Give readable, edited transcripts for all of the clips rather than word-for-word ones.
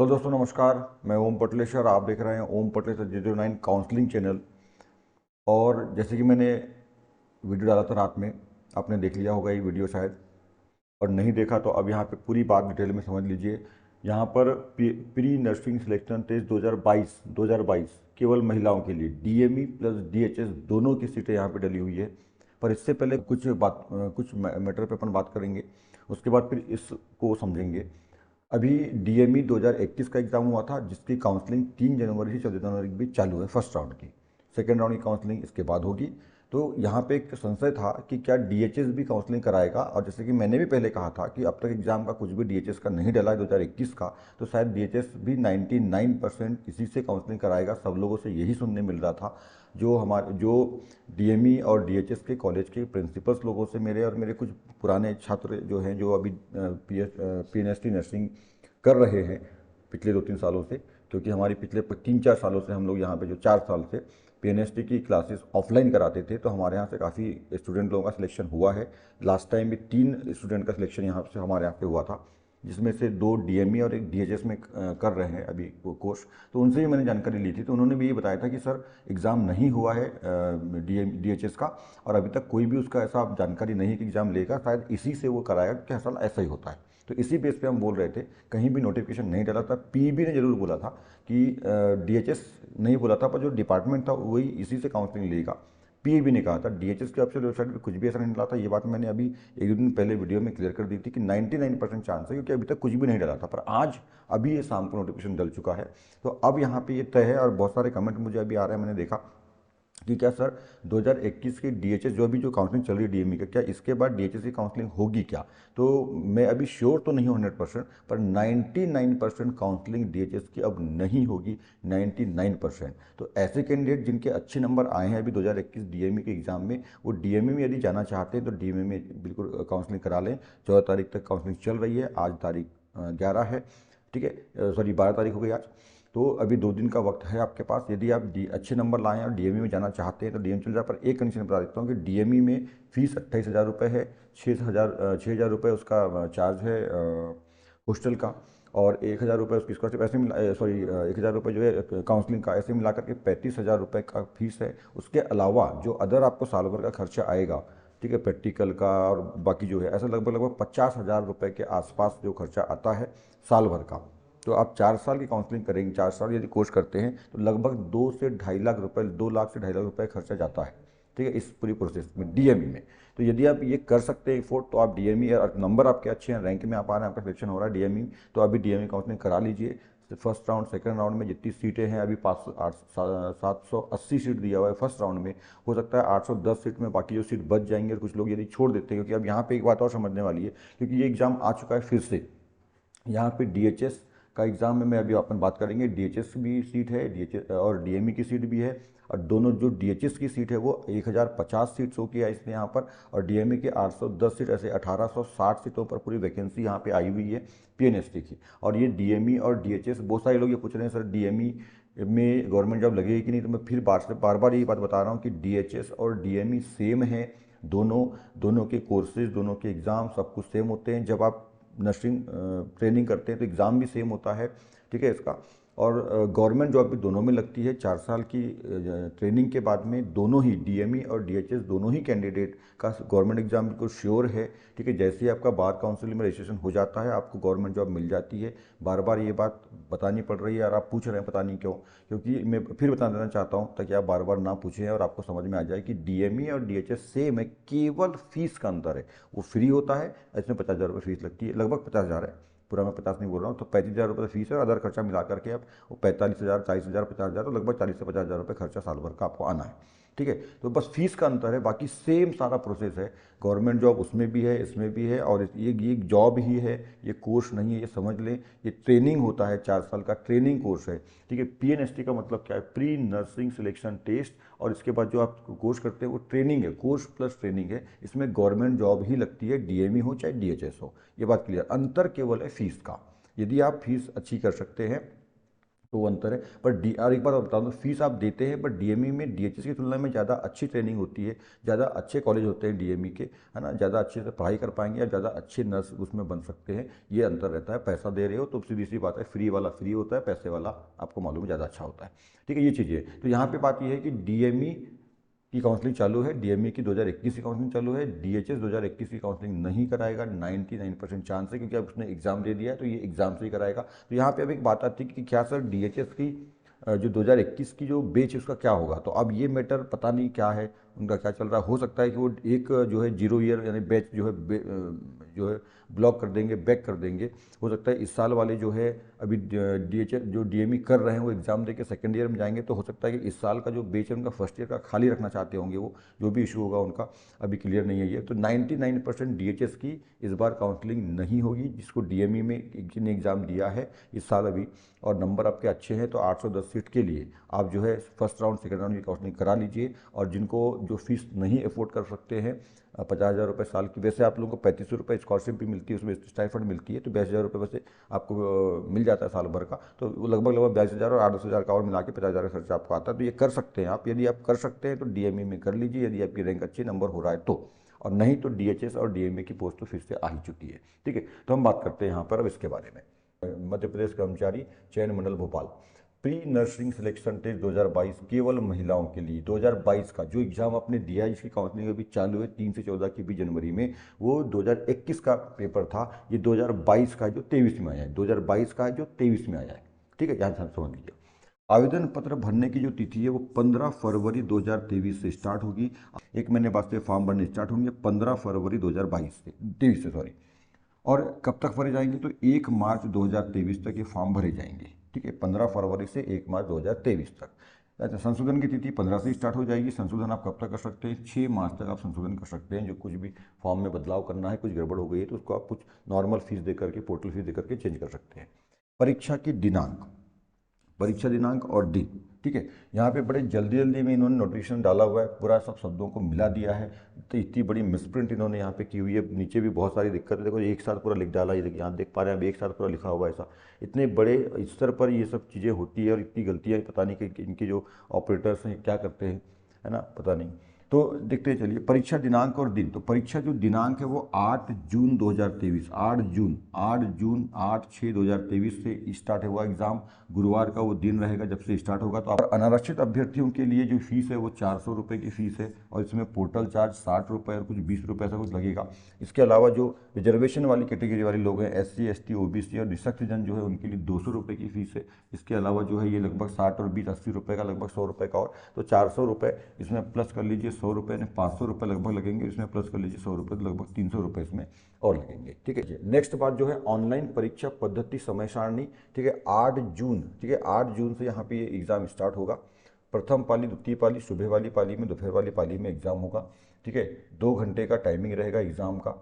Hello दोस्तों, नमस्कार। मैं ओम पटलेश्वर, आप देख रहे हैं ओम पटलेश्वर 009 काउंसलिंग चैनल। और जैसे कि मैंने वीडियो डाला था रात में, आपने देख लिया होगा ये वीडियो शायद, और नहीं देखा तो अब यहाँ पे पूरी बात डिटेल में समझ लीजिए। यहाँ पर प्री नर्सिंग सिलेक्शन टेस्ट 2022 केवल महिलाओं के लिए डीएमई प्लस डीएचएस दोनों की सीटें यहाँ पे डली हुई है। पर इससे पहले कुछ मैटर पे अपन बात करेंगे, उसके बाद फिर इसको समझेंगे। अभी डीएमई 2021 का एग्ज़ाम हुआ था, जिसकी काउंसलिंग 3 जनवरी से 14 जनवरी के बीच चालू है, फर्स्ट राउंड की। सेकेंड राउंड की काउंसलिंग इसके बाद होगी। तो यहाँ पे एक संशय था कि क्या डीएचएस भी काउंसलिंग कराएगा, और जैसे कि मैंने भी पहले कहा था कि अब तक एग्जाम का कुछ भी डीएचएस का नहीं डला है 2021 का, तो शायद डीएचएस भी 99% इसी से काउंसलिंग कराएगा। सब लोगों से यही सुनने मिल रहा था, जो डीएमई और डीएचएस के कॉलेज के प्रिंसिपल्स लोगों से, मेरे और मेरे कुछ पुराने छात्र जो हैं, जो अभी पीएनएसटी नर्सिंग कर रहे हैं पिछले 2-3 सालों से। क्योंकि हमारी पिछले 3-4 सालों से हम लोग यहाँ पे जो 4 साल से पीएनएसटी की क्लासेस ऑफलाइन कराते थे, तो हमारे यहाँ से काफ़ी स्टूडेंट लोगों का सिलेक्शन हुआ है। लास्ट टाइम भी 3 स्टूडेंट का सिलेक्शन यहाँ से हमारे यहाँ पे हुआ था, जिसमें से 2 डीएमई और एक डीएचएस में कर रहे हैं अभी वो कोर्स। तो उनसे भी मैंने जानकारी ली थी, तो उन्होंने भी ये बताया था कि सर एग्ज़ाम नहीं हुआ है डीएचएस का, और अभी तक कोई भी उसका ऐसा जानकारी नहीं है कि एग्ज़ाम लेगा, शायद इसी से वो कराएगा कि हर साल ऐसा ही होता है। तो इसी बेस पे हम बोल रहे थे, कहीं भी नोटिफिकेशन नहीं डाला था। पीबी ने जरूर बोला था कि डीएचएस नहीं बोला था, पर जो डिपार्टमेंट था वही इसी से काउंसलिंग लेगा। पीएबी ने कहा था, डीएचएस की ऑफिशियल वेबसाइट पे कुछ भी ऐसा नहीं डाला था। ये बात मैंने अभी 1-2 दिन पहले वीडियो में क्लियर कर दी थी कि 99% चांस है, क्योंकि अभी तक कुछ भी नहीं डाला था। पर आज अभी ये शाम को नोटिफिकेशन डल चुका है। तो अब यहाँ पे ये तय है, और बहुत सारे कमेंट मुझे अभी आ रहे हैं, मैंने देखा कि क्या सर 2021 की डीएचएस जो काउंसलिंग चल रही है डीएमई का, क्या इसके बाद डीएचएस की काउंसलिंग होगी क्या? तो मैं अभी श्योर तो नहीं हूँ 100%, पर 99% काउंसलिंग डीएचएस की अब नहीं होगी, 99%। तो ऐसे कैंडिडेट जिनके अच्छे नंबर आए हैं अभी 2021 डीएमई के एग्जाम में, वो डीएमई में यदि जाना चाहते हैं तो डीएमई में बिल्कुल काउंसलिंग करा लें। 14 तारीख तक काउंसलिंग चल रही है, आज तारीख 11 है, ठीक है, सॉरी 12 तारीख हो गई आज। तो अभी 2 दिन का वक्त है आपके पास। यदि आप अच्छे नंबर लाएं और डीएमई में जाना चाहते हैं तो डीएमई चल जाए, पर एक कंडीशन बता देता हूँ कि डीएमई में फीस 28,000 रुपये है। 6,000 रुपये उसका चार्ज है हॉस्टल का, और 1,000 रुपये उसकी स्कॉलरशिप, ऐसे मिला, सॉरी 1,000 रुपये जो है काउंसलिंग का, ऐसे मिला करके 35,000 रुपये का फीस है। उसके अलावा जो अदर आपको साल भर का खर्चा आएगा, ठीक है, प्रैक्टिकल का और बाकी जो है, ऐसा लगभग लगभग 50,000 रुपये के आसपास जो खर्चा आता है साल भर का। तो आप 4 साल की काउंसलिंग करेंगे, 4 साल यदि कोर्स करते हैं, तो लगभग 2 से 2.5 लाख रुपए, 2 लाख से 2.5 लाख रुपए खर्चा जाता है, ठीक है, इस पूरी प्रोसेस में डीएमई में। तो यदि आप ये कर सकते हैं अफोर्ड, तो आप डीएमई, और नंबर आपके अच्छे हैं, रैंक में आप आ रहे हैं, आपका सिलेक्शन हो रहा है डीएमई, तो अभी डीएमई काउंसलिंग करा लीजिए। फर्स्ट राउंड सेकंड राउंड में जितनी सीटें हैं, अभी 780 सीट दिया हुआ है फर्स्ट राउंड में। हो सकता है 810 सीट में बाकी जो सीट बच जाएंगे, और कुछ लोग यदि छोड़ देते हैं, क्योंकि अब यहाँ पे एक बात और समझने वाली है, क्योंकि ये एग्जाम आ चुका है फिर से। यहाँ पे डीएचएस का एग्ज़ाम में मैं अभी अपन बात करेंगे, डीएचएस भी सीट है, डीएचएस और डीएमई की सीट भी है। और दोनों जो डीएचएस की सीट है वो 1050 सीट शो किया है इसने यहाँ पर, और डीएमई के 810 सीट, ऐसे 1860 सीटों पर पूरी वैकेंसी यहाँ पे आई हुई है पीएनएसटी की। और ये डीएमई और डीएचएस, बहुत सारे लोग ये पूछ रहे हैं सर डीएमई में गवर्नमेंट जॉब लगेगी कि नहीं, तो मैं फिर बार बार यही बात बता रहा हूँ कि डीएचएस और डीएमई सेम है। दोनों दोनों के कोर्सेज, दोनों के एग्ज़ाम सब कुछ सेम होते हैं। जब आप नर्सिंग ट्रेनिंग करते हैं तो एग्ज़ाम भी सेम होता है, ठीक है इसका। और गवर्नमेंट जॉब भी दोनों में लगती है। 4 साल की ट्रेनिंग के बाद में दोनों ही डीएमई और डीएचएस दोनों ही कैंडिडेट का गवर्नमेंट एग्जाम बिल्कुल श्योर है, ठीक है। जैसे ही आपका बार काउंसिल में रजिस्ट्रेशन हो जाता है, आपको गवर्नमेंट जॉब मिल जाती है। बार बार ये बात बतानी पड़ रही है, और आप पूछ रहे हैं पता नहीं क्यों, क्योंकि मैं फिर बता देना चाहता हूँ ताकि आप बार बार ना पूछें और आपको समझ में आ जाए कि डीएमई और डीएचएस सेम है, केवल फीस का अंतर है। वो फ्री होता है, इसमें 50,000 रुपये फीस लगती है, लगभग 50,000 है, पूरा मैं 50 नहीं बोल रहा हूँ। तो 35,000 रुपये फीस है, और अदर खर्चा मिला करके आप वो 45,000, 40,000, 50,000, तो लगभग 40 से 50,000 रुपये खर्चा साल भर का आपको आना है, ठीक है। तो बस फीस का अंतर है, बाकी सेम सारा प्रोसेस है। गवर्नमेंट जॉब उसमें भी है, इसमें भी है, और ये जॉब ही है, ये कोर्स नहीं है, ये समझ लें। ये ट्रेनिंग होता है, 4 साल का ट्रेनिंग कोर्स है, ठीक है। पीएनएसटी का मतलब क्या है? प्री नर्सिंग सिलेक्शन टेस्ट, और इसके बाद जो आप कोर्स करते हैं वो ट्रेनिंग है, कोर्स प्लस ट्रेनिंग है। इसमें गवर्नमेंट जॉब ही लगती है, डीएमई हो चाहे डीएचएस हो। ये बात क्लियर। अंतर केवल है फीस का। यदि आप फीस अच्छी कर सकते हैं तो वो अंतर है। पर डी और एक बात और बता दूँ, फीस आप देते हैं, बट डीएमई में डीएचएस की तुलना में ज़्यादा अच्छी ट्रेनिंग होती है, ज़्यादा अच्छे कॉलेज होते हैं डीएमई के, है ना, ज़्यादा अच्छे से पढ़ाई कर पाएंगे या ज़्यादा अच्छे नर्स उसमें बन सकते हैं। ये अंतर रहता है। पैसा दे रहे हो तो सीधी सी बात है, फ्री वाला फ्री होता है, पैसे वाला आपको मालूम है ज़्यादा अच्छा होता है। ठीक है, ये चीज़ें। तो यहाँ पे बात ये है कि डीएमई की काउंसलिंग चालू है, डीएमई की 2021 की काउंसलिंग चालू है, डीएचएस 2021 की काउंसलिंग नहीं कराएगा, 99% चांस है, क्योंकि अब उसने एग्जाम दे दिया है तो ये एग्जाम से ही कराएगा। तो यहाँ पे अब एक बात आती है कि क्या सर डीएचएस की जो 2021 की जो बैच है उसका क्या होगा। तो अब ये मैटर पता नहीं क्या है, उनका क्या चल रहा है। हो सकता है कि वो एक जो है 0 ईयर यानी बैच जो है जो है ब्लॉक कर देंगे, बैक कर देंगे। हो सकता है इस साल वाले जो है अभी डीएचएस जो डीएमई कर रहे हैं वो एग्ज़ाम दे के सेकेंड ईयर में जाएंगे, तो हो सकता है कि इस साल का जो बैच है उनका फर्स्ट ईयर का खाली रखना चाहते होंगे, वो जो भी इशू होगा उनका अभी क्लियर नहीं है ये। तो 99% डीएचएस की इस बार काउंसलिंग नहीं होगी। जिसको डीएमई में जिन्हें एग्ज़ाम दिया है इस साल अभी और नंबर आपके अच्छे हैं, तो 810 सीट के लिए आप जो है फर्स्ट राउंड सेकेंड राउंड की काउंसलिंग करा लीजिए। और जिनको जो फीस नहीं अफोर्ड कर सकते हैं 50,000 रुपये साल की, वैसे आप लोगों को 3500 रुपये स्कॉलरशिप भी मिलती है, उसमें स्टाइफंड मिलती है, तो 22,000 रुपये वैसे आपको मिल जाता है साल भर का। तो वो लगभग 22,000 और 8-10,000 का और मिला के 50,000 का खर्चा आपको आता है। तो ये कर सकते हैं आप, यदि आप कर सकते हैं तो डीएमई में कर लीजिए, यदि आपकी रैंक अच्छी नंबर हो रहा है तो। और नहीं तो डीएचएस और डीएमई की पोस्ट तो फिर से आ ही चुकी है। ठीक है, तो हम बात करते हैं यहाँ पर अब इसके बारे में। मध्य प्रदेश कर्मचारी चयन मंडल Bhopal pre nursing selection test 2022 केवल महिलाओं के लिए। 2022 का जो एग्जाम आपने दिया है, जिसकी काउंसलिंग अभी चालू है 3 से 14 की 20 जनवरी में, वो 2021 का पेपर था। ये 2022 का है जो 23 में आया है, 2022 का है जो 23 में आया है। ठीक है, यहाँ समझ लीजिए। आवेदन पत्र भरने की जो तिथि है वो 15 फरवरी 2023 से स्टार्ट होगी। एक महीने बाद से फॉर्म भरने स्टार्ट होंगे 15 फरवरी 2022 से 23 से सॉरी। और कब तक भरे जाएंगे, तो 1 मार्च 2023 तक ये फॉर्म भरे जाएंगे। ठीक है, 15 फरवरी से 1 मार्च 2023 तक। अच्छा, संशोधन की तिथि 15 से स्टार्ट हो जाएगी। संशोधन आप कब तक कर सकते हैं, 6 मार्च तक आप संशोधन कर सकते हैं। जो कुछ भी फॉर्म में बदलाव करना है, कुछ गड़बड़ हो गई है तो उसको आप कुछ नॉर्मल फीस दे करके, पोर्टल फीस दे करके चेंज कर सकते हैं। परीक्षा की दिनांक, परीक्षा दिनांक और दिन। ठीक है, यहाँ पे बड़े जल्दी जल्दी में इन्होंने नोटिफिकेशन डाला हुआ है, पूरा सब शब्दों को मिला दिया है। तो इतनी बड़ी मिसप्रिंट इन्होंने यहाँ पे की हुई है। नीचे भी बहुत सारी दिक्कत है, देखो एक साथ पूरा लिख डाला, ये देखिए यहाँ देख पा रहे हैं, अब एक साथ पूरा लिखा हुआ है ऐसा। इतने बड़े स्तर पर ये सब चीज़ें होती है और इतनी गलतियाँ, पता नहीं कि इनके जो ऑपरेटर्स हैं क्या करते हैं, है ना, पता नहीं। तो देखते चलिए परीक्षा दिनांक और दिन। तो परीक्षा जो दिनांक है वो 8 जून 2023, 8 जून 8/6/2023 से स्टार्ट होगा एग्जाम। गुरुवार का वो दिन रहेगा जब से स्टार्ट होगा। तो अनारक्षित अभ्यर्थियों के लिए जो फीस है वो 400 रुपये की फीस है, और इसमें पोर्टल चार्ज 60 रुपये और कुछ 20 रुपये ऐसा कुछ लगेगा। इसके अलावा जो रिजर्वेशन वाली कैटेगरी वाले लोग हैं, SC ST OBC और निःशक्त जन जो है, उनके लिए 200 रुपये की फीस है। इसके अलावा जो है ये लगभग 60 और 20 80 रुपये का, लगभग 100 रुपये का, और तो 400 रुपये इसमें प्लस कर लीजिए, 100 रुपये ने 500 रुपये लगभग लगेंगे, इसमें प्लस कर लीजिए 100 रुपये, तो लगभग 300 रुपये इसमें और लगेंगे। ठीक है, नेक्स्ट बात जो है ऑनलाइन परीक्षा पद्धति समय सारणी। ठीक है, 8 जून, ठीक है 8 जून से यहाँ पे ये एग्ज़ाम स्टार्ट होगा। प्रथम पाली, द्वितीय पाली, सुबह वाली पाली में, दोपहर वाली पाली में एग्ज़ाम होगा। ठीक है, 2 घंटे का टाइमिंग रहेगा एग्ज़ाम का,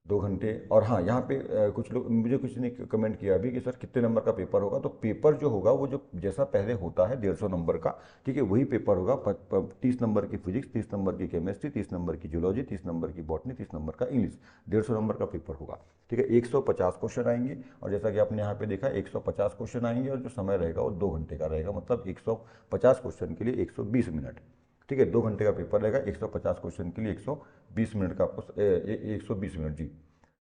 2 घंटे। और हाँ, यहाँ पे कुछ लोग, मुझे कुछ ने कमेंट किया अभी कि सर कितने नंबर का पेपर होगा। तो पेपर जो होगा वो जो जैसा पहले होता है 150 नंबर का, ठीक है, वही पेपर होगा। 30 नंबर की फिजिक्स, 30 नंबर की केमिस्ट्री, 30 नंबर की जूलॉजी, 30 नंबर की बॉटनी, 30 नंबर का इंग्लिश, 150 नंबर का पेपर होगा। ठीक है, 150 क्वेश्चन आएंगे, और जैसा कि आपने यहाँ पे देखा 150 क्वेश्चन आएंगे, और जो समय रहेगा वो 2 घंटे का रहेगा, मतलब 150 क्वेश्चन के लिए 120 मिनट। ठीक है, 2 घंटे का पेपर रहेगा, 150 क्वेश्चन के लिए 120 मिनट का आपको 120 मिनट जी,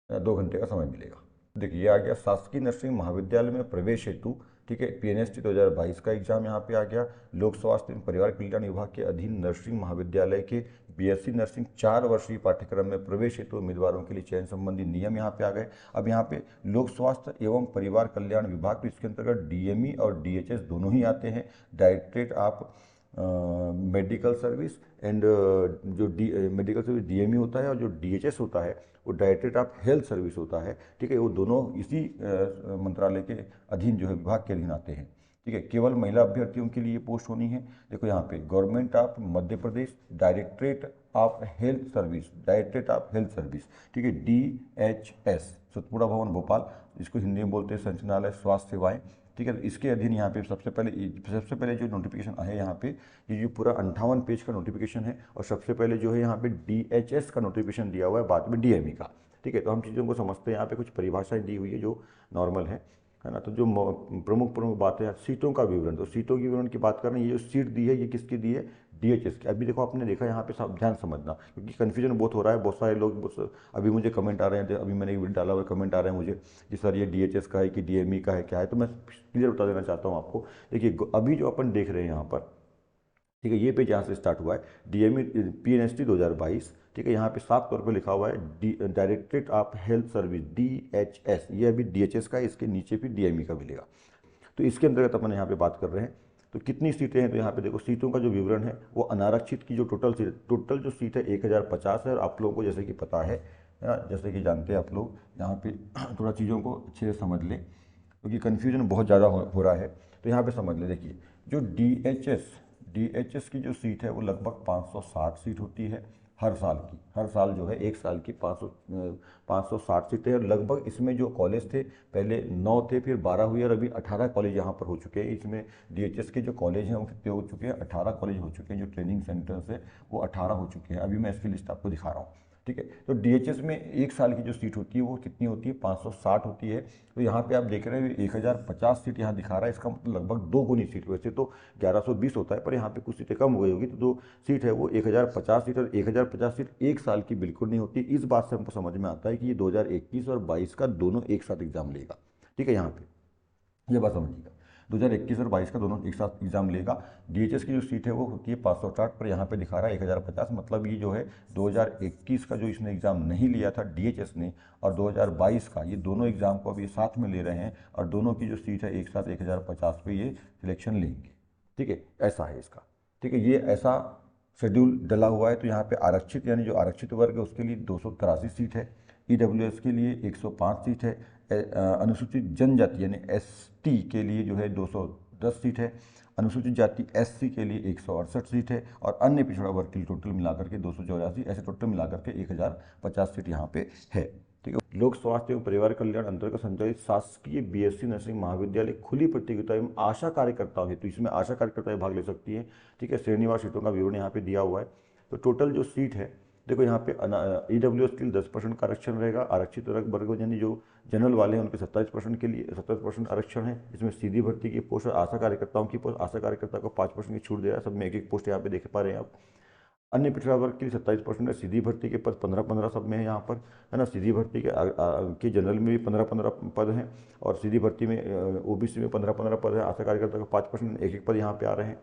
2 घंटे का समय मिलेगा। देखिए ये आ गया शासकीय नर्सिंग महाविद्यालय में प्रवेश हेतु। ठीक है, PNST 2022 का एग्जाम यहाँ पे आ गया। लोक स्वास्थ्य एवं परिवार कल्याण विभाग के अधीन नर्सिंग महाविद्यालय के BSc नर्सिंग 4 वर्षीय पाठ्यक्रम में प्रवेश हेतु उम्मीदवारों के लिए चयन संबंधी नियम यहाँ पे आ गए। अब यहाँ पे लोक स्वास्थ्य एवं परिवार कल्याण विभाग, तो इसके अंतर्गत DME और DHS दोनों ही आते हैं। Directorate of medical service and जो मेडिकल सर्विस DME होता है, और जो DHS होता है वो डायरेक्टरेट ऑफ हेल्थ सर्विस होता है। ठीक है, वो दोनों इसी मंत्रालय के अधीन जो है, विभाग के अधीन आते हैं। ठीक है, केवल महिला अभ्यर्थियों के लिए पोस्ट होनी है। देखो यहाँ पे government of Madhya Pradesh, directorate of health service, directorate of health service, ठीक है, DHS, सतपुड़ा भवन भोपाल, इसको हिंदी में बोलते हैं संचालनालय स्वास्थ्य सेवाएं। ठीक है, तो इसके अधीन यहाँ पे सबसे पहले जो नोटिफिकेशन है यहाँ पे, ये जो पूरा 58 पेज का नोटिफिकेशन है, और सबसे पहले जो है यहाँ पे DHS का नोटिफिकेशन दिया हुआ है, बाद में DME का। ठीक है, तो हम चीज़ों को समझते हैं। यहाँ पे कुछ परिभाषाएं दी हुई है जो नॉर्मल है। है ना। तो जो प्रमुख प्रमुख बातें हैं, सीटों का विवरण, तो सीटों की विवरण की बात कर रहे हैं। ये जो सीट दी है ये किसकी दी है, डीएचएस की। अभी देखो आपने देखा यहाँ पे सब ध्यान समझना, क्योंकि कन्फ्यूजन बहुत हो रहा है। बहुत सारे लोग अभी मुझे कमेंट आ रहे हैं, अभी मैंने एक वीडियो डाला हुआ कमेंट आ रहे हैं मुझे कि सर ये डीएचएस का है कि डीएमई का है, क्या है। तो मैं क्लियर बता देना चाहता हूँ आपको। देखिए अभी जो अपन देख रहे हैं यहाँ पर, ठीक है, ये पेज यहाँ से स्टार्ट हुआ है, डीएमई पीएनएसटी 2022। ठीक है, यहाँ पे साफ तौर पे लिखा हुआ है directorate of health service, DHS. ये अभी डीएचएस का है, इसके नीचे भी डीएमई का मिलेगा। तो इसके अंतर्गत अपन यहाँ पे बात कर रहे हैं। तो कितनी सीटें हैं, तो यहाँ पे देखो सीटों का जो विवरण है वो अनारक्षित की जो टोटल जो सीट है 1050 है। और आप लोगों को जैसे कि पता है ना, जैसे कि जानते हैं आप लोग, यहाँ पे थोड़ा चीज़ों को अच्छे से समझ लें, क्योंकि कन्फ्यूजन बहुत ज़्यादा हो रहा है। तो यहाँ पे समझ लें, देखिए जो डीएचएस की जो सीट है वो लगभग 560 सीट होती है हर साल की। हर साल जो है एक साल की 560 सीटें हैं। और लगभग इसमें जो कॉलेज थे पहले 9 थे, फिर 12 हुए, और अभी 18 कॉलेज यहाँ पर हो चुके हैं। इसमें डीएचएस के जो कॉलेज हैं वो कितने हो चुके हैं, 18 कॉलेज हो चुके हैं। जो ट्रेनिंग सेंटर्स है वो 18 हो चुके हैं। अभी मैं इसकी लिस्ट आपको दिखा रहा हूँ। ठीक है, तो डीएचएस में एक साल की जो सीट होती है वो कितनी होती है, 560 होती है। तो यहाँ पे आप देख रहे हैं 1050 सीट यहाँ दिखा रहा है। इसका मतलब लगभग 2 गुनी सीट, वैसे तो 1120 होता है, पर यहाँ पे कुछ सीटें कम हो गई होगी। तो जो सीट है वो 1050 सीट, और 1050 सीट एक साल की बिल्कुल नहीं होती। इस बात से हमको समझ में आता है कि ये 2021 और 22 का दोनों एक साथ एग्जाम लेगा। ठीक है, यहाँ पे ये बात समझिएगा, 2021 और 22 का दोनों एक साथ एग्जाम लेगा। डीएचएस की जो सीट है वो होती है 560, पर यहाँ पे दिखा रहा है 1050। मतलब ये जो है 2021 का जो इसने एग्ज़ाम नहीं लिया था डीएचएस ने, और 2022 का, ये दोनों एग्ज़ाम को अभी साथ में ले रहे हैं, और दोनों की जो सीट है एक साथ 1050 पे ये सिलेक्शन लेंगे। ठीक है, ऐसा है इसका। ठीक है, ये ऐसा शेड्यूल डला हुआ है। तो यहाँ पे आरक्षित, यानी जो आरक्षित वर्ग है उसके लिए 283 सीट है, ईडब्ल्यूएस के लिए 105 सीट है, अनुसूचित जनजाति यानी एसटी के लिए जो है 210 सीट है, अनुसूचित जाति एससी के लिए 168 सीट है, और अन्य पिछड़ा वर्ग के लिए टोटल मिलाकर के 284, ऐसे टोटल मिलाकर के 1050 सीट यहाँ पे है। ठीक है, लोक स्वास्थ्य एवं परिवार कल्याण अंतर्गत संचालित शासकीय बीएससी नर्सिंग महाविद्यालय खुली प्रतियोगिता एवं आशा कार्यकर्ताओं हेतु, इसमें आशा कार्यकर्ताएं भाग ले सकती है। ठीक है, श्रेणीवार सीटों का विवरण यहाँ पे दिया हुआ है। तो टोटल जो सीट है देखो यहाँ पे ईडब्ल्यूएस के लिए 10% का आरक्षण रहेगा। आरक्षित वर्ग यानी जो जनरल वाले हैं उनके 27% के लिए 27% आरक्षण है। इसमें सीधी भर्ती की पोस्ट और आशा कार्यकर्ताओं की पोस्ट, आशा कार्यकर्ता को 5% की छूट दे रहा है। सब में एक एक पोस्ट यहाँ पे देख पा रहे हैं आप। अन्य पिछड़ा वर्ग के लिए 27% है। सीधी भर्ती के पद 15-15 सब में है यहाँ पर, है ना। सीधी भर्ती के जनरल में भी 15-15 पद हैं, और सीधी भर्ती में ओबीसी में 15-15 पद है। आशा कार्यकर्ता को 5% एक एक पद यहाँ पे आ रहे हैं।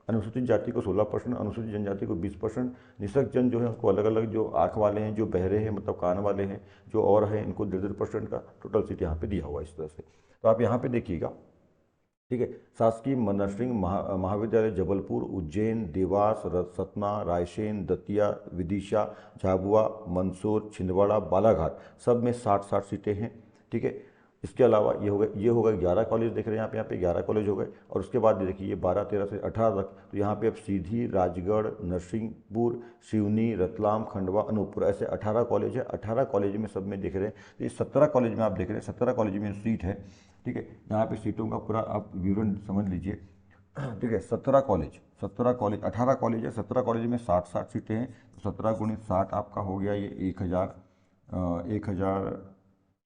अनुसूचित जाति को 16%, अनुसूचित जनजाति को 20%, निःशक्त जन जो है उसको अलग अलग, जो आँख वाले हैं, जो बहरे हैं मतलब कान वाले हैं, जो और हैं, इनको 1.5% का टोटल सीट यहाँ पे दिया हुआ है इस तरह से। तो आप यहाँ पे देखिएगा। ठीक है, शासकीय नर्सिंग महाविद्यालय जबलपुर, उज्जैन, देवास, सतना, रायसेन, दतिया, विदिशा, झाबुआ, मंदसौर, छिंदवाड़ा, बालाघाट, सब में 60-60 सीटें हैं। ठीक है, इसके अलावा ये होगा 11 कॉलेज देख रहे हैं यहाँ पे 11 कॉलेज हो गए। और उसके बाद देखिए ये 12, 13 से 18 तक, तो यहाँ पे अब सीधी, राजगढ़, नरसिंहपुर, सिवनी, रतलाम, खंडवा, अनूपपुर, ऐसे 18 कॉलेज है। 18 कॉलेज में सब में देख रहे हैं। तो ये 17 कॉलेज में आप देख रहे हैं, 17 कॉलेज में सीट है। ठीक है, यहाँ पे सीटों का पूरा आप विवरण समझ लीजिए। ठीक है, 17 कॉलेज, 18 कॉलेज है, 17 कॉलेज में 60-60 सीटें हैं। तो 17 गुणित 60 आपका हो गया ये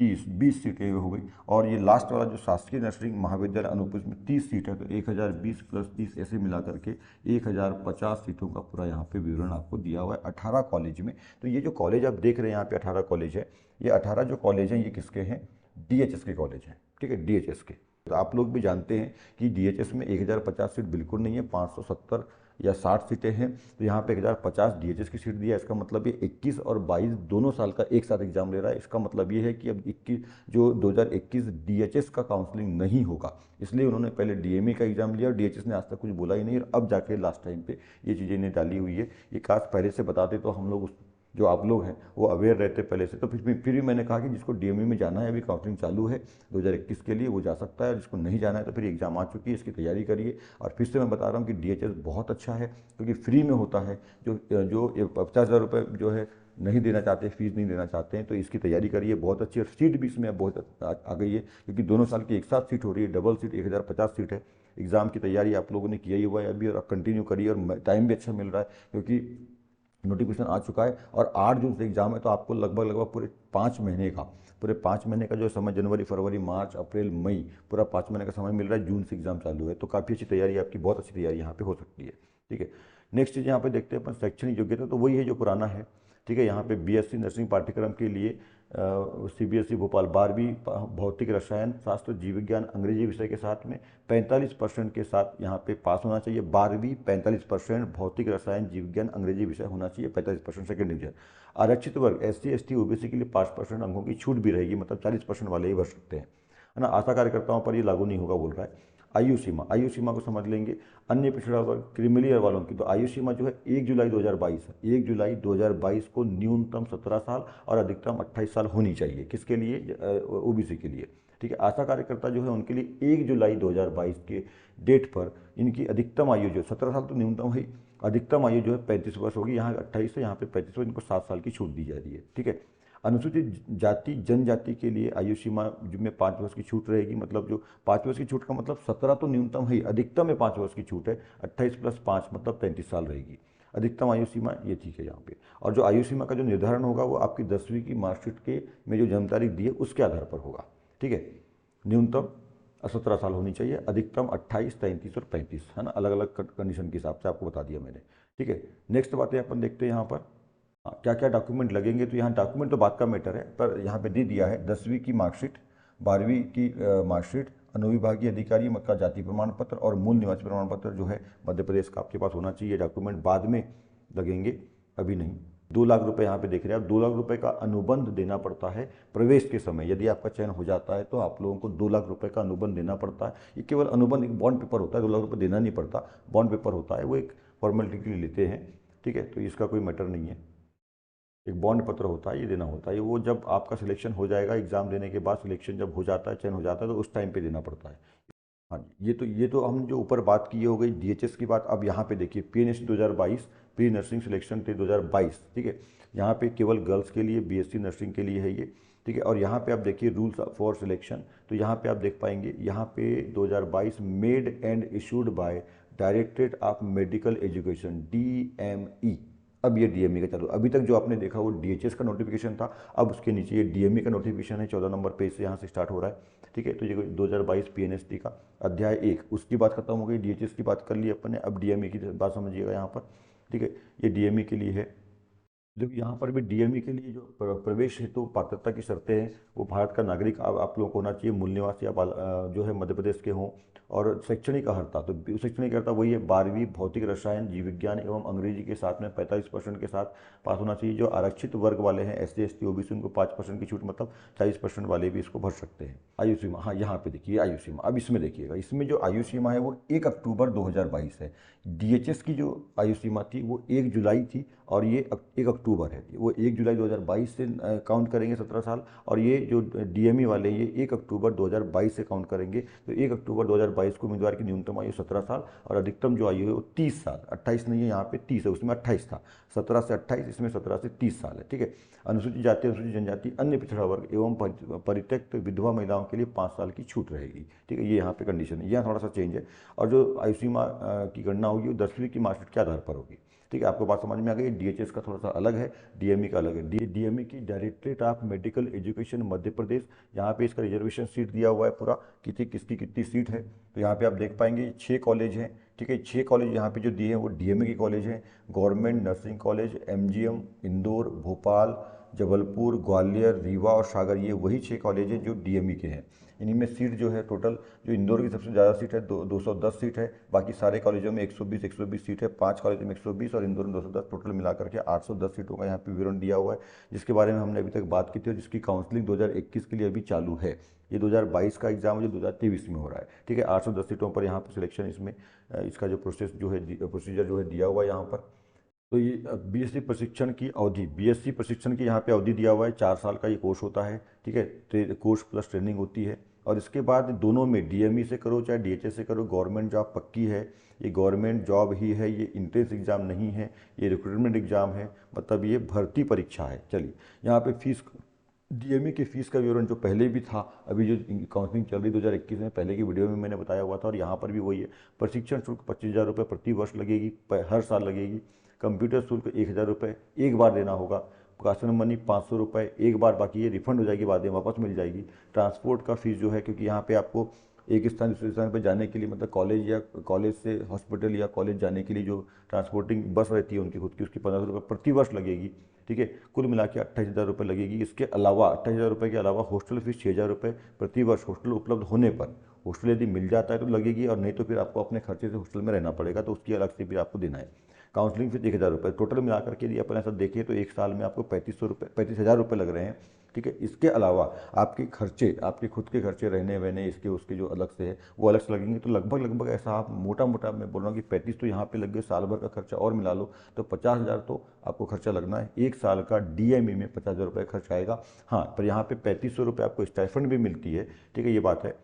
1020 सीटें हो गई। और ये लास्ट वाला जो शासकीय नर्सिंग महाविद्यालय अनूपपुर में 30 सीट है, तो 1020 + 30 ऐसे मिला करके 1050 सीटों का पूरा यहाँ पे विवरण आपको दिया हुआ है 18 कॉलेज में। तो ये जो कॉलेज आप देख रहे हैं यहाँ पे 18 कॉलेज है, ये 18 जो कॉलेज हैं ये किसके हैं, डीएचएस के कॉलेज हैं। ठीक है, डीएचएस के। तो आप लोग भी जानते हैं कि डीएचएस में 1050 सीट बिल्कुल नहीं है, 570 या 60 सीटें हैं। तो यहाँ पे 1050 डीएचएस की सीट दिया है। इसका मतलब ये 21 और 22 दोनों साल का एक साथ एग्जाम ले रहा है। इसका मतलब ये है कि अब 21 जो 2021 डीएचएस का काउंसलिंग नहीं होगा, इसलिए उन्होंने पहले डीएमई का एग्जाम लिया, और डीएचएस ने आज तक कुछ बोला ही नहीं, और अब जाके लास्ट टाइम पे ये चीज़ें इन्हें डाली हुई है। ये काश पहले से बताते तो हम लोग जो आप लोग हैं वो अवेयर रहते पहले से। तो फिर भी मैंने कहा कि जिसको डीएमई में जाना है, अभी काउंसलिंग चालू है 2021 के लिए, वो जा सकता है। जिसको नहीं जाना है तो फिर एग्ज़ाम आ चुकी है, इसकी तैयारी करिए। और फिर से मैं बता रहा हूँ कि डीएचएस बहुत अच्छा है, क्योंकि फ्री में होता है। जो 50,000 रुपये जो है नहीं देना चाहते, फीस नहीं देना चाहते हैं, तो इसकी तैयारी करिए। बहुत अच्छी, और सीट भी इसमें बहुत आ गई है, क्योंकि दोनों साल की एक साथ सीट हो रही है, डबल सीट 1050 सीट है। एग्ज़ाम की तैयारी आप लोगों ने किया ही हुआ है अभी, और आप कंटिन्यू करिए। और टाइम भी अच्छा मिल रहा है, क्योंकि नोटिफिकेशन आ चुका है, और 8 जून से एग्जाम है। तो आपको लगभग पूरे 5 महीने का पूरे 5 महीने का जो समय, जनवरी फरवरी मार्च अप्रैल मई, पूरा 5 महीने का समय मिल रहा है, जून से एग्जाम चालू है। तो काफ़ी अच्छी तैयारी आपकी, बहुत अच्छी तैयारी यहाँ पे हो सकती है। ठीक है, नेक्स्ट चीज़ यहाँ पे देखते हैं अपन शैक्षणिक योग्यता, तो वही है जो पुराना है। ठीक है, यहाँ पे बीएससी नर्सिंग पाठ्यक्रम के लिए सीबीएसई भोपाल 12वीं भौतिक रसायन शास्त्र जीव विज्ञान अंग्रेजी विषय के साथ में 45% के साथ यहाँ पे पास होना चाहिए। 12वीं 45% भौतिक रसायन जीव विज्ञान अंग्रेजी विषय होना चाहिए, 45% सेकेंड डिवीजन। आरक्षित वर्ग SC ST OBC के लिए 5% अंकों की छूट भी रहेगी, मतलब 40% वाले ही भर सकते हैं, है ना। आशा कार्यकर्ताओं पर ये लागू नहीं होगा बोल रहा है। आयु सीमा को समझ लेंगे। अन्य पिछड़ा वर्ग क्रिमिलियर वालों की तो आयु सीमा जो है 1 जुलाई 2022 है। 1 जुलाई 2022 को न्यूनतम 17 साल और अधिकतम 28 साल होनी चाहिए। किसके लिए? OBC के लिए। ठीक है, आशा कार्यकर्ता जो है उनके लिए 1 जुलाई 2022 के डेट पर इनकी अधिकतम आयु जो 17 साल तो न्यूनतम है, अधिकतम आयु जो है 35 वर्ष होगी। यहाँ 28 है, यहाँ पे 35 वर्ष, इनको 7 साल की छूट दी जा रही है। ठीक है, अनुसूचित जाति जनजाति के लिए आयु सीमा में 5 वर्ष की छूट रहेगी। मतलब जो 5 वर्ष की छूट का मतलब 17 तो न्यूनतम है, अधिकतम में 5 वर्ष की छूट है। 28 + 5 मतलब 35 साल रहेगी अधिकतम आयु सीमा, ये ठीक है यहाँ पे। और जो आयु सीमा का जो निर्धारण होगा वो आपकी 10वीं की मार्कशीट के में जो जन्म तारीख दी है उसके आधार पर होगा। ठीक है, न्यूनतम 17 साल होनी चाहिए, अधिकतम 28, 33 और 35, है ना, अलग अलग कंडीशन के हिसाब से आपको बता दिया मैंने। ठीक है, नेक्स्ट बातें अपन देखते हैं यहाँ पर क्या क्या डॉक्यूमेंट लगेंगे। तो यहाँ डॉक्यूमेंट तो बात का मैटर है, पर यहाँ पे दे दिया है 10वीं की मार्कशीट, 12वीं की मार्कशीट, अनुविभागीय अधिकारी का जाति प्रमाण पत्र और मूल निवासी प्रमाण पत्र जो है मध्य प्रदेश का आपके पास होना चाहिए। डॉक्यूमेंट बाद में लगेंगे, अभी नहीं। 2 लाख रुपए यहाँ पे देख रहे हैं आप, 2 लाख रुपए का अनुबंध देना पड़ता है प्रवेश के समय। यदि आपका चयन हो जाता है तो आप लोगों को 2 लाख रुपए का अनुबंध देना पड़ता है। ये केवल अनुबंध, एक बॉन्ड पेपर होता है, 2 लाख रुपए देना नहीं पड़ता, बॉन्ड पेपर होता है, वो एक फॉर्मेलिटी के लिए लेते हैं। ठीक है, तो इसका कोई मैटर नहीं है, एक बॉन्ड पत्र होता है, ये देना होता है। वो जब आपका सिलेक्शन हो जाएगा, एग्जाम देने के बाद सिलेक्शन जब हो जाता है, चयन हो जाता है, तो उस टाइम पे देना पड़ता है। हाँ जी, ये तो हम जो ऊपर बात की हो गई DHS की बात। अब यहाँ पे देखिए PNST 2022 प्री नर्सिंग सिलेक्शन थे 2022। ठीक है, यहाँ पे केवल गर्ल्स के लिए BSc नर्सिंग के लिए है ये। ठीक है, और यहाँ पे आप देखिए रूल्स फॉर सिलेक्शन, तो यहाँ पे आप देख पाएंगे, यहाँ पे 2022 made and issued by directorate of medical education DME। अब ये DME का चालू, अभी तक जो आपने देखा वो DHS का नोटिफिकेशन था, अब उसके नीचे ये DME का नोटिफिकेशन है, 14 नंबर पेज से यहाँ से स्टार्ट हो रहा है। ठीक है, तो ये 2022 PNST का अध्याय 1, उसकी बात खत्म हो गई। DHS की बात कर ली अपन ने, अब DME की बात समझिएगा यहाँ पर। ठीक है, ये DME के लिए है। देखिए यहाँ पर भी DME के लिए जो प्रवेश हेतु पात्रता की शर्तें हैं, वो भारत का नागरिक आप लोगों को होना चाहिए, मूल निवासी या जो है मध्य प्रदेश के हों, और शैक्षणिक अर्हता, तो शैक्षणिक अर्हता वही है 12वीं भौतिक रसायन जीव विज्ञान एवं अंग्रेजी के साथ में 45% के साथ पास होना चाहिए। जो आरक्षित वर्ग वाले हैं SC ST OBC, उनको 5% की छूट, मतलब 40% वाले भी इसको भर सकते हैं। आयु सीमा, हाँ यहाँ पे देखिए आयु सीमा, अब इसमें देखिएगा, इसमें जो आयु सीमा है वो 1 अक्टूबर 2022 है। DHS की जो आयु सीमा थी वो 1 जुलाई थी, और ये 1 अक्टूबर है, वो 1 जुलाई 2022 से काउंट करेंगे 17 साल, और ये जो DME वाले ये 1 अक्टूबर 2022 से काउंट करेंगे। तो 1 अक्टूबर 2022 को उम्मीदवार की न्यूनतम आयु 17 साल और अधिकतम जो आयु है वो 30 साल, 28 नहीं है यहाँ पे 30 है, उसमें 28 था, 17 से 28, इसमें 17 से 30 साल है। ठीक है, अनुसूचित जाति अनुसूचित जनजाति अन्य पिछड़ा वर्ग एवं परित्यक्त विधवा महिलाओं के लिए 5 साल की छूट रहेगी। ठीक है, ये यहाँ पे कंडीशन है, यहाँ थोड़ा सा चेंज है। और जो आयु सीमा की गणना होगी वो 10वीं की मार्कशीट के आधार पर होगी। ठीक है, आपको बात समझ में आ गई। DHS का थोड़ा सा अलग है, DME का अलग है। DME की directorate of medical education Madhya Pradesh, यहाँ पे इसका रिजर्वेशन सीट दिया हुआ है पूरा, किसकी कितनी सीट है। तो यहाँ पे आप देख पाएंगे 6 कॉलेज हैं। ठीक है, 6 कॉलेज यहाँ पे जो दिए हैं वो DME के कॉलेज हैं। Government nursing college MGM Indore, Bhopal, Jabalpur, Gwalior, Rewa और सागर, ये वही 6 कॉलेज हैं जो DME के हैं। इन्हीं में सीट जो है टोटल, जो इंदौर की सबसे ज़्यादा सीट है 210 सीट है, बाकी सारे कॉलेजों में 120 सीट है, 5 कॉलेजों में 120 और इंदौर में 210, टोटल मिलाकर के 810 सीटों का यहाँ पे विवरण दिया हुआ है, जिसके बारे में हमने अभी तक बात की थी, और जिसकी काउंसलिंग 2021 के लिए अभी चालू है। ये 2022 का एग्जाम जो 2023 में हो रहा है। ठीक है, 810 सीटों पर यहाँ पर सिलेक्शन, इसमें इसका जो प्रोसीजर जो है दिया हुआ है यहाँ पर। तो ये BSc प्रशिक्षण की अवधि, BSc प्रशिक्षण की यहाँ पे अवधि दिया हुआ है, 4 साल का ये कोर्स होता है। ठीक है, कोर्स प्लस ट्रेनिंग होती है, और इसके बाद दोनों में DME से करो चाहे DHS से करो, गवर्नमेंट जॉब पक्की है। ये गवर्नमेंट जॉब ही है, ये इंट्रेंस एग्ज़ाम नहीं है, ये रिक्रूटमेंट एग्ज़ाम है, मतलब ये भर्ती परीक्षा है। चलिए, यहाँ पे फीस, DME की फ़ीस का विवरण जो पहले भी था, अभी जो काउंसलिंग चल रही 2021 में, पहले की वीडियो में मैंने बताया हुआ था, और यहाँ पर भी वही है। प्रशिक्षण शुल्क 25,000 रुपये प्रति वर्ष लगेगी, हर साल लगेगी। कंप्यूटर शुल्क 1,000 रुपये एक बार देना होगा। कॉशन मनी 500 रुपये एक बार, बाकी ये रिफंड हो जाएगी, बाद में वापस मिल जाएगी। ट्रांसपोर्ट का फीस जो है, क्योंकि यहाँ पे आपको एक स्थान दूसरे स्थान पर जाने के लिए, मतलब कॉलेज से हॉस्पिटल या कॉलेज जाने के लिए जो ट्रांसपोर्टिंग बस रहती है उनकी खुद की, उसकी 1500 रुपये प्रति वर्ष लगेगी। ठीक है, कुल मिला के 28,000 रुपये लगेगी। इसके अलावा 28,000 रुपये के अलावा हॉस्टल फीस 6,000 रुपये प्रति वर्ष, हॉस्टल उपलब्ध होने पर। हॉस्टल यदि मिल जाता है तो लगेगी, और नहीं तो फिर आपको अपने खर्चे से हॉस्टल में रहना पड़ेगा, तो उसकी अलग से फिर आपको देना है। काउंसलिंग फीस 1,000 रुपये। टोटल मिलाकर के यदि अपन ऐसा देखें तो एक साल में आपको 35,000 रुपये लग रहे हैं। ठीक है, इसके अलावा आपके खर्चे, आपके खुद के खर्चे, रहने वहने, इसके उसके जो अलग से है वो अलग से लगेंगे। तो लगभग ऐसा आप मोटा मोटा मैं बोल रहा हूँ कि 35 तो यहाँ पे लग गए, साल भर का खर्चा और मिला लो तो 50,000 तो आपको खर्चा लगना है। एक साल का डीएमई में 50,000 रुपये खर्च आएगा। हाँ, पर यहाँ पे 3500 रुपये आपको स्टाइफंड भी मिलती है। ठीक है, ये बात है।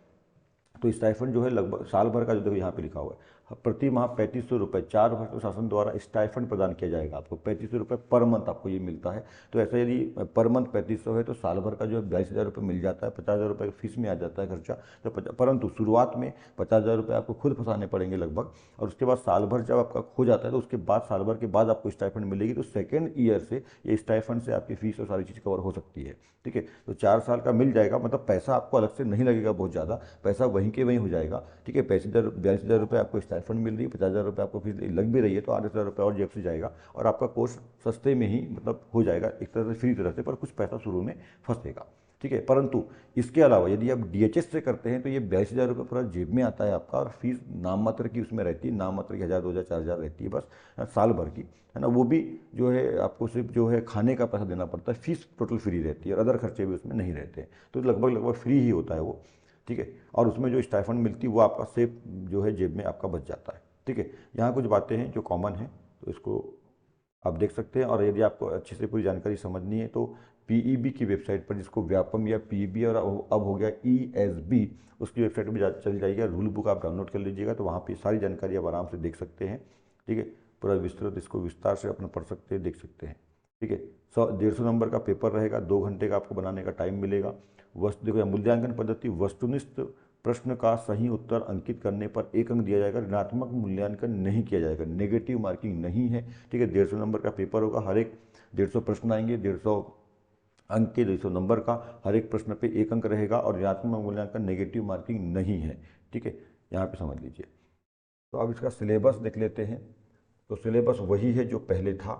तो स्टाइफंड जो है लगभग साल भर का, जो देखो यहाँ पे लिखा हुआ है, प्रति माह 3500 रुपये 4 वर्ष में शासन द्वारा स्टाइफंड प्रदान किया जाएगा आपको। 3500 रुपये पर मंथ आपको ये मिलता है। तो ऐसा यदि पर मंथ 3500 है तो साल भर का जो है 22,000 रुपये मिल जाता है। 50,000 रुपये फीस में आ जाता है खर्चा। तो परंतु शुरुआत में 50,000 रुपये आपको खुद फंसाने पड़ेंगे लगभग, और उसके बाद साल भर जब आपका हो जाता है तो उसके बाद साल भर के बाद आपको स्टाइफंड मिलेगी। तो सेकेंड ईयर से ये स्टाइफंड से आपकी फीस और सारी चीज़ कवर हो सकती है। ठीक है, तो 4 साल का मिल जाएगा, मतलब पैसा आपको अलग से नहीं लगेगा बहुत ज़्यादा, पैसा वहीं के वहीं हो जाएगा। ठीक है, 42,000 रुपये आपको स्टाइफंड मिल रही है, 50,000 रुपये आपको फीस लग भी रही है, तो 8,000 रुपये और जेब से जाएगा, और आपका कोर्स सस्ते में ही मतलब हो जाएगा, एक तरह से फ्री तरह से, पर कुछ पैसा शुरू में फंसेगा। ठीक है, परंतु इसके अलावा यदि आप डीएचएस से करते हैं तो ये 42,000 रुपये पूरा जेब में आता है आपका, और फीस नाम मात्र की उसमें रहती है, नाम मात्र की 1,000, 2,000, 4,000 रहती है बस साल भर की, है ना। वो भी जो है आपको सिर्फ जो है खाने का पैसा देना पड़ता है, फीस टोटल फ्री रहती है, और अदर खर्चे भी उसमें नहीं रहते हैं, तो लगभग फ्री ही होता है वो। ठीक है, और उसमें जो स्टाइफंड मिलती है वो आपका सेफ जो है जेब में आपका बच जाता है। ठीक है, यहाँ कुछ बातें हैं जो कॉमन हैं, तो इसको आप देख सकते हैं। और यदि आपको अच्छे से पूरी जानकारी समझनी है तो पीईबी की वेबसाइट पर, जिसको व्यापम या पीईबी और अब हो गया ईएसबी, उसकी वेबसाइट पर चल जाइएगा, रूल बुक आप डाउनलोड कर लीजिएगा, तो वहाँ पे सारी जानकारी आप आराम से देख सकते हैं। ठीक है, पूरा विस्तृत इसको विस्तार से अपना पढ़ सकते हैं, देख सकते हैं। ठीक है, 150 नंबर का पेपर रहेगा, 2 घंटे का आपको बनाने का टाइम मिलेगा। देखो मूल्यांकन पद्धति, वस्तुनिष्ठ प्रश्न का सही उत्तर अंकित करने पर 1 अंक दिया जाएगा, ऋणात्मक मूल्यांकन नहीं किया जाएगा, नेगेटिव मार्किंग नहीं है। ठीक है, 150 नंबर का पेपर होगा, हर एक 150 प्रश्न आएंगे, 150 अंक के 200 नंबर का, हर एक प्रश्न पे 1 अंक रहेगा, और ऋणात्मक मूल्यांकन नेगेटिव मार्किंग नहीं है। ठीक है, यहाँ पे समझ लीजिए। तो अब इसका सिलेबस देख लेते हैं। तो सिलेबस वही है जो पहले था।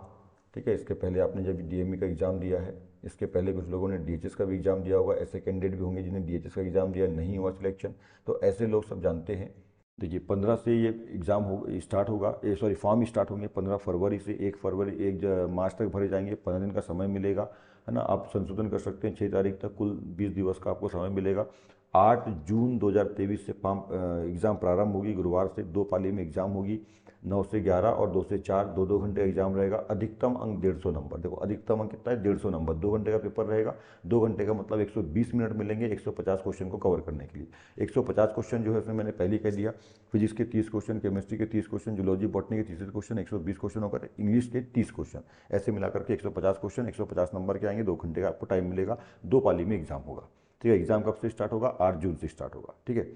ठीक है, इसके पहले आपने जब डीएमई का एग्ज़ाम दिया है, इसके पहले कुछ लोगों ने डीएचएस का भी एग्ज़ाम दिया होगा, ऐसे कैंडिडेट भी होंगे जिन्हें डीएचएस का एग्ज़ाम दिया नहीं हुआ सिलेक्शन, तो ऐसे लोग सब जानते हैं। देखिए 15 से ये एग्ज़ाम स्टार्ट होगा, फॉर्म स्टार्ट होंगे 15 फरवरी से, 1 मार्च तक भरे जाएंगे, 15 दिन का समय मिलेगा, है ना। आप संशोधन कर सकते हैं, 6 तारीख तक कुल 20 दिवस का आपको समय मिलेगा। 8 जून 2023 से एग्ज़ाम प्रारंभ होगी, गुरुवार से 2 पाली में एग्ज़ाम होगी, 9 से 11 और 2 से 4, 2 घंटे का एग्जाम रहेगा। अधिकतम अंक 150 नंबर, देखो अधिकतम अंक कितना है, 150 नंबर। 2 घंटे का पेपर रहेगा, 2 घंटे का मतलब 120 मिनट मिलेंगे 150 क्वेश्चन को कवर करने के लिए। 150 क्वेश्चन जो है उसमें मैंने पहले कह दिया, फिजिक्स के 30 क्वेश्चन, केमिस्ट्री के 30 क्वेश्चन, जूलॉजी बॉटनी के 30 क्वेश्चन, 120 क्वेश्चन होकर इंग्लिश के 30 क्वेश्चन, ऐसे मिलाकर के 150 क्वेश्चन 150 नंबर के आएंगे। 2 घंटे का आपको टाइम मिलेगा, 2 पाली में एग्जाम होगा। ठीक है, एग्जाम कब से स्टार्ट होगा, 8 जून से स्टार्ट होगा। ठीक है,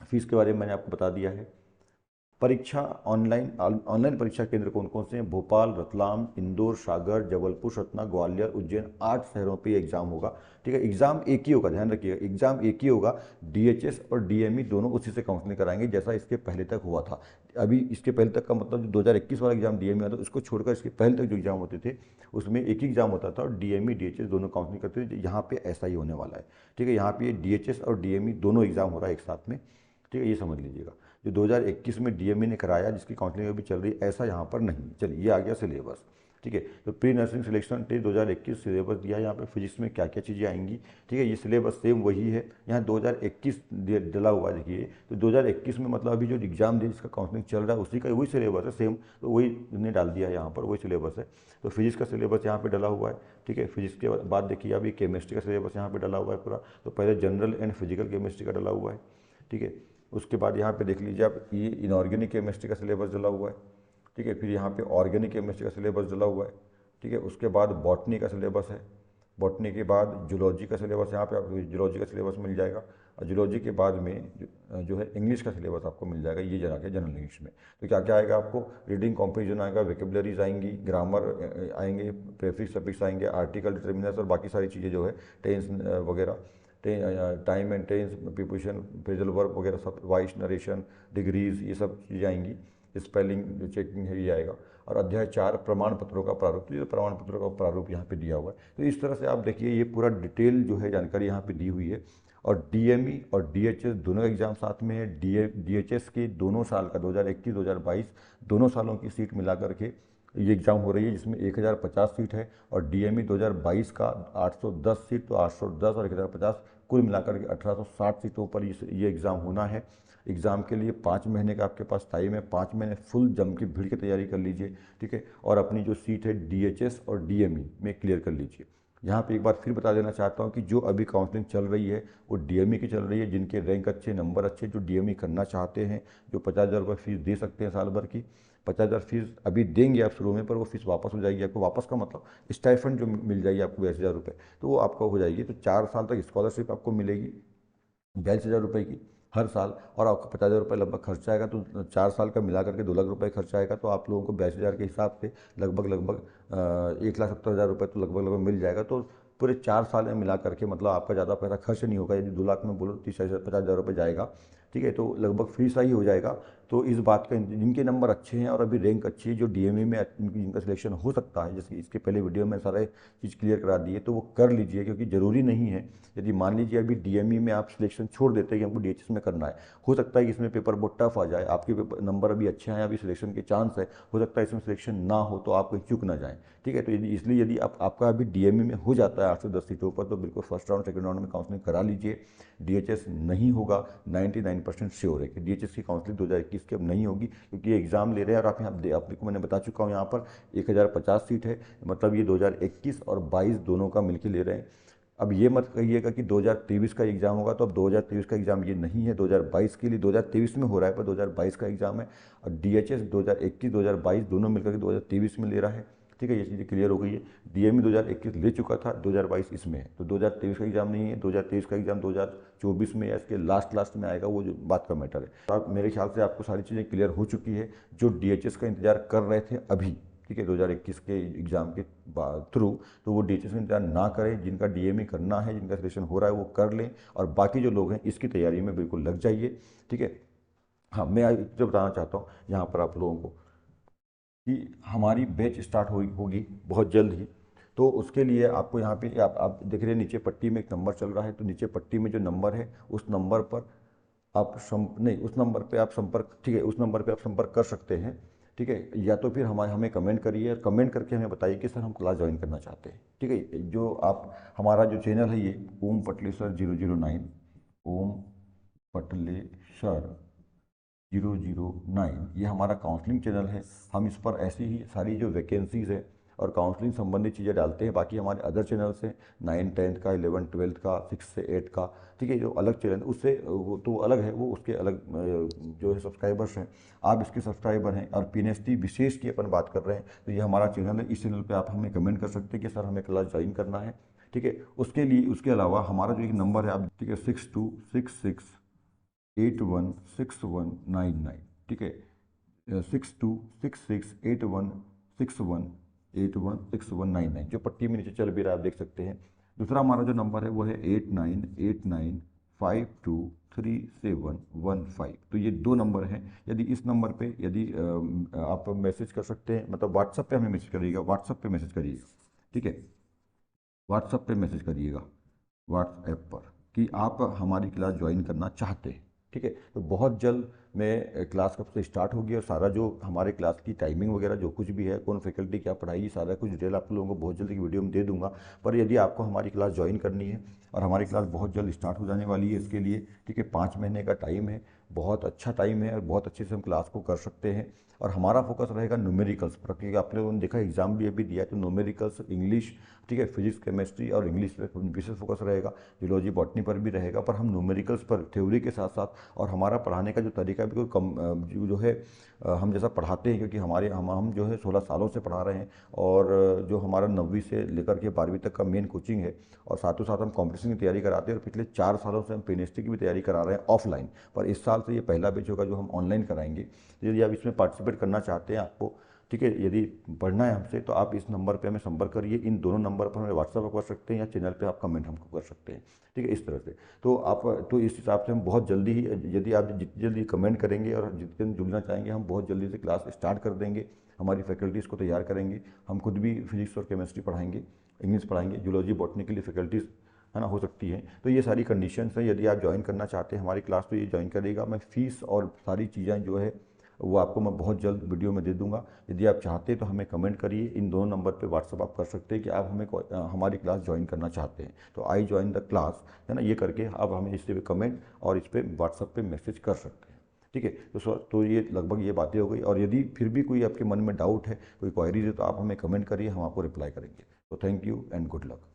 फीस के बारे में मैंने आपको बता दिया है। परीक्षा ऑनलाइन परीक्षा केंद्र कौन कौन से हैं, भोपाल, रतलाम, इंदौर, सागर, जबलपुर, सतना, ग्वालियर, उज्जैन, 8 शहरों पे एग्जाम होगा। ठीक है, एग्जाम एक ही होगा, ध्यान रखिएगा, एग्जाम एक ही होगा। डीएचएस और डीएमई दोनों उसी से काउंसलिंग कराएंगे जैसा इसके पहले तक हुआ था। अभी इसके पहले तक का मतलब जो 2021 वाला एग्जाम डीएमई आता, उसको छोड़कर इसके पहले तक जो एग्जाम होते थे उसमें एक ही एग्जाम होता था, और डीएमई डीएचएस दोनों काउंसलिंग करते थे। यहाँ पे ऐसा ही होने वाला है। ठीक है, यहाँ पे डीएचएस और डीएमई दोनों एग्जाम हो रहा है एक साथ में। ठीक है, ये समझ लीजिएगा। जो 2021 में डीएमई ने कराया, जिसकी काउंसलिंग अभी चल रही है, ऐसा यहाँ पर नहीं। चलिए, ये आ गया सिलेबस। ठीक है, तो pre nursing selection test 2021 syllabus दिया है, यहाँ पे फिजिक्स में क्या क्या चीज़ें आएंगी। ठीक है, ये सिलेबस सेम वही है, यहाँ 2021 डला हुआ है। देखिए, तो 2021 में मतलब अभी जो एग्जाम दिया जिसका काउंसलिंग चल रहा है उसी का वही सिलेबस है, सेम, तो वही ने डाल दिया है यहाँ पर, वही सिलेबस है। तो फिजिक्स का सिलेबस यहाँ पर डला हुआ है। ठीक है, फिजिक्स के बाद देखिए अभी केमिस्ट्री का सिलेबस यहाँ पर डला हुआ है पूरा। तो पहले जनरल एंड फिजिकल केमिस्ट्री का डला हुआ है। ठीक है, उसके बाद यहाँ पे देख लीजिए आप, ये इनऑर्गेनिक केमिस्ट्री का सिलेबस डला हुआ है। ठीक है, फिर यहाँ पे ऑर्गेनिक केमिस्ट्री का सिलेबस डला हुआ है। ठीक है, उसके बाद बॉटनी का सिलेबस है। बॉटनी के बाद जूलॉजी का सिलेबस, यहाँ पे आपको जूलॉजी का सिलेबस मिल जाएगा, और जूलॉजी के बाद में जो है इंग्लिश का सिलेबस आपको मिल जाएगा, ये जना के जनरल इंग्लिश में। तो क्या क्या आएगा आपको, रीडिंग कॉम्प्रिहेंशन आएगा, वेकेबलरीज आएंगी, ग्रामर आएंगे, प्रेफिक्स सफिक्स आएंगे, आर्टिकल डिटर्मिनर्स और बाकी सारी चीज़ें जो है, टेंस वगैरह, time and tense, preposition, phrasal verb वगैरह सब, वॉइस नरेशन, डिग्रीज, ये सब चीज़ें आएंगी, स्पेलिंग जो चेकिंग है ये आएगा। और अध्याय 4 प्रमाण पत्रों का प्रारूप, तो ये प्रमाण पत्रों का प्रारूप यहाँ पे दिया हुआ है। तो इस तरह से आप देखिए ये पूरा डिटेल जो है जानकारी यहाँ पे दी हुई है। और डीएमई और डीएचएस दोनों एग्जाम साथ में है। डीएचएस के दोनों साल का 2021 2022 दोनों सालों की सीट मिला करके ये एग्ज़ाम हो रही है, जिसमें 1050 सीट है। और डीएमई 2022 का 810 सीट, तो 810 और 1050 कुल मिलाकर के 1860 सीटों पर ये एग्ज़ाम होना है। एग्ज़ाम के लिए 5 महीने का आपके पास टाइम है, 5 महीने फुल जम के भीड़ की तैयारी कर लीजिए, ठीक है। और अपनी जो सीट है डीएचएस और डीएमई में क्लियर कर लीजिए। यहाँ पे एक बार फिर बता देना चाहता हूँ कि जो अभी काउंसलिंग चल रही है वो डीएमई की चल रही है, जिनके रैंक अच्छे, नंबर अच्छे, जो डीएमई करना चाहते हैं, जो 50,000 रुपये फीस दे सकते हैं साल भर की। 50,000 फीस अभी देंगे आप शुरू में, पर वो फीस वापस हो जाएगी आपको। वापस का मतलब स्टाइफंड जो मिल जाएगी आपको 22,000 रुपये, तो वो आपको हो जाएगी। तो 4 साल तक स्कॉलरशिप आपको मिलेगी 42,000 रुपये की हर साल, और आपको 50,000 रुपये लगभग खर्चा आएगा। तो 4 साल का मिला करके 2 लाख रुपये खर्चा आएगा। तो आप लोगों को 22,000 के हिसाब से लगभग 1,70,000 रुपये तो लगभग मिल जाएगा। तो पूरे 4 साल में मिला करके मतलब आपका ज़्यादा पैसा खर्च नहीं होगा। यदि 2 लाख में बोलो 30,000 50,000 रुपये जाएगा, ठीक है, तो लगभग फीस ही हो जाएगा। तो इस बात का, जिनके नंबर अच्छे हैं और अभी रैंक अच्छी है, जो डीएमई में जिनका सिलेक्शन हो सकता है, जैसे इसके पहले वीडियो में सारे चीज़ क्लियर करा दी है, तो वो कर लीजिए, क्योंकि ज़रूरी नहीं है। यदि मान लीजिए अभी डीएमई में आप सिलेक्शन छोड़ देते हैं कि हमको डीएचएस में करना है, हो सकता है कि इसमें पेपर बहुत टफ आ जाए, आपके पेपर नंबर अभी अच्छे हैं, अभी सिलेक्शन के चांस है, हो सकता है इसमें सिलेक्शन ना हो, तो आप कहीं चूक ना जाएँ, ठीक है। तो इसलिए यदि आपका अभी डीएमई में हो जाता है 8 से 10 सीटों पर, तो बिल्कुल फर्स्ट राउंड सेकंड राउंड में काउंसलिंग करा लीजिए। डीएचएस नहीं होगा, 99% श्योर है कि डीएचएस की काउंसलिंग 2021 की अब नहीं होगी, क्योंकि ये एग्ज़ाम ले रहे हैं। और आप यहाँ आपको मैंने बता चुका हूँ, यहाँ पर 1050 सीट है, मतलब ये 2021 और 22 दोनों का मिलकर ले रहे हैं। अब ये मत कहिएगा कि 2023 का एग्ज़ाम होगा, तो अब 2023 का एग्ज़ाम ये नहीं है, 2022 के लिए 2023 में हो रहा है, पर 2022 का एग्ज़ाम है। और डीएचएस 2021 2022 दोनों मिलकर के 2023 में ले रहा है, ठीक है। ये चीज़ें क्लियर हो गई है। डीएमई 2021 ले चुका था, 2022 इसमें है, तो 2023 का एग्ज़ाम नहीं है। 2023 का एग्ज़ाम 2024 में या इसके लास्ट में आएगा, वो जो बात का मैटर है। तो आप, मेरे ख्याल से आपको सारी चीज़ें क्लियर हो चुकी है। जो डीएचएस का इंतजार कर रहे थे अभी, ठीक है, 2021 के एग्ज़ाम के थ्रू, तो वो डीएचएस का इंतजार ना करें। जिनका डीएमई करना है, जिनका सिलेक्शन हो रहा है, वो कर लें। और बाकी जो लोग हैं इसकी तैयारी में बिल्कुल लग जाइए, ठीक है। हाँ, मैं जो बताना चाहता हूँ यहाँ पर आप लोगों को कि हमारी बैच स्टार्ट होगी बहुत जल्द ही। तो उसके लिए आपको यहाँ पे आप देख रहे हैं नीचे पट्टी में एक नंबर चल रहा है, तो नीचे पट्टी में जो नंबर है उस नंबर पर आप नहीं, उस नंबर पे आप संपर्क, ठीक है, उस नंबर पे आप संपर्क कर सकते हैं, ठीक है। या तो फिर हमें कमेंट करिए, कमेंट करके हमें बताइए कि सर हम क्लास ज्वाइन करना चाहते हैं, ठीक है। जो आप, हमारा जो चैनल है ये ओम पटलेश्वर 009, ओम पटलेश्वर 009, ये हमारा काउंसलिंग चैनल है। हम इस पर ऐसी ही सारी जो वैकेंसीज़ है और काउंसलिंग संबंधित चीज़ें डालते हैं। बाकी हमारे अदर चैनल्स हैं, 9 10th का, 11 12th का, 6 से 8 का, ठीक है। जो अलग चैनल उससे वो तो अलग है, वो उसके अलग जो है सब्सक्राइबर्स हैं। आप इसके सब्सक्राइबर हैं। और पीएनएसटी विशेष की अपन बात कर रहे हैं, तो ये हमारा चैनल है। इस चैनल पर आप हमें कमेंट कर सकते हैं कि सर हमें क्लास ज्वाइन करना है, ठीक है। उसके लिए, उसके अलावा हमारा जो एक नंबर है आप, ठीक है, 6266816199, ठीक है, 62668161816199, जो पट्टी में नीचे चल भी रहा है, आप देख सकते हैं। दूसरा हमारा जो नंबर है वो है 8989523715। तो ये 2 नंबर हैं। यदि इस नंबर पे यदि आप मैसेज कर सकते हैं, मतलब व्हाट्सएप पे हमें मैसेज करिएगा, व्हाट्सएप पे मैसेज करिएगा, ठीक है, व्हाट्सएप पे मैसेज करिएगा, व्हाट्सएप पर, कि आप हमारी क्लास ज्वाइन करना चाहते हैं, ठीक है। तो बहुत जल्द में क्लास कब से स्टार्ट होगी, और सारा जो हमारे क्लास की टाइमिंग वगैरह जो कुछ भी है, कौन फैकल्टी क्या पढ़ाएगी, सारा कुछ डिटेल आप लोगों को बहुत जल्द की वीडियो में दे दूंगा। पर यदि आपको हमारी क्लास ज्वाइन करनी है, और हमारी क्लास बहुत जल्द स्टार्ट हो जाने वाली है इसके लिए, ठीक है, 5 महीने का टाइम है, बहुत अच्छा टाइम है, और बहुत अच्छे से हम क्लास को कर सकते हैं। और हमारा फोकस रहेगा न्यूमेरिकल्स पर, क्योंकि आप लोगों ने देखा एग्जाम भी अभी दिया है, तो न्यूमेरिकल्स, इंग्लिश, ठीक है, फिजिक्स केमिस्ट्री और इंग्लिश पर विशेष फोकस रहेगा। जूलॉजी बॉटनी पर भी रहेगा, पर हम न्यूमेरिकल्स पर थ्योरी के साथ साथ, और हमारा पढ़ाने का जो तरीका का भी कोई कम जो है हम जैसा पढ़ाते हैं, क्योंकि हमारे हम जो है 16 सालों से पढ़ा रहे हैं, और जो हमारा 9वीं से लेकर के 12वीं तक का मेन कोचिंग है, और साथों साथ हम कॉम्पिटिशन की तैयारी कराते हैं, और पिछले 4 सालों से हम पीएनएसटी की भी तैयारी करा रहे हैं ऑफलाइन। पर इस साल से ये पहला बैच होगा जो हम ऑनलाइन कराएंगे। यदि आप इसमें पार्टिसिपेट करना चाहते हैं, आपको ठीक है, यदि पढ़ना है हमसे, तो आप इस नंबर पे हमें संपर्क करिए। इन दोनों नंबर पर हमें व्हाट्सएप कर सकते हैं, या चैनल पे आप कमेंट हमको कर सकते हैं, ठीक है, इस तरह से। तो इस हिसाब से हम बहुत जल्दी ही, यदि आप जितनी जल्दी कमेंट करेंगे और जितने जल्दी जुड़ना चाहेंगे, हम बहुत जल्दी से क्लास स्टार्ट कर देंगे। हमारी फैकल्टीज़ को तैयार करेंगे, हम खुद भी फिजिक्स और केमिस्ट्री पढ़ाएंगे, इंग्लिश पढ़ाएंगे, जूलॉजी बॉटनी के लिए फैकल्टीज़ है ना हो सकती है। तो ये सारी कंडीशंस हैं। यदि आप ज्वाइन करना चाहते हैं हमारी क्लास, तो ये ज्वाइन करेगा। मैं फ़ीस और सारी चीज़ें जो है वो आपको मैं बहुत जल्द वीडियो में दे दूंगा। यदि आप चाहते हैं तो हमें कमेंट करिए। इन दोनों नंबर पे व्हाट्सअप आप कर सकते हैं कि आप हमारी क्लास ज्वाइन करना चाहते हैं, तो आई ज्वाइन द क्लास, है ना, ये करके आप हमें इस पर कमेंट और इस पर व्हाट्सअप पे मैसेज कर सकते हैं, ठीक है। तो ये लगभग ये बातें हो गई। और यदि फिर भी कोई आपके मन में डाउट है, कोई क्वायरीज है, तो आप हमें कमेंट करिए, हम आपको रिप्लाई करेंगे। तो thank you and good luck.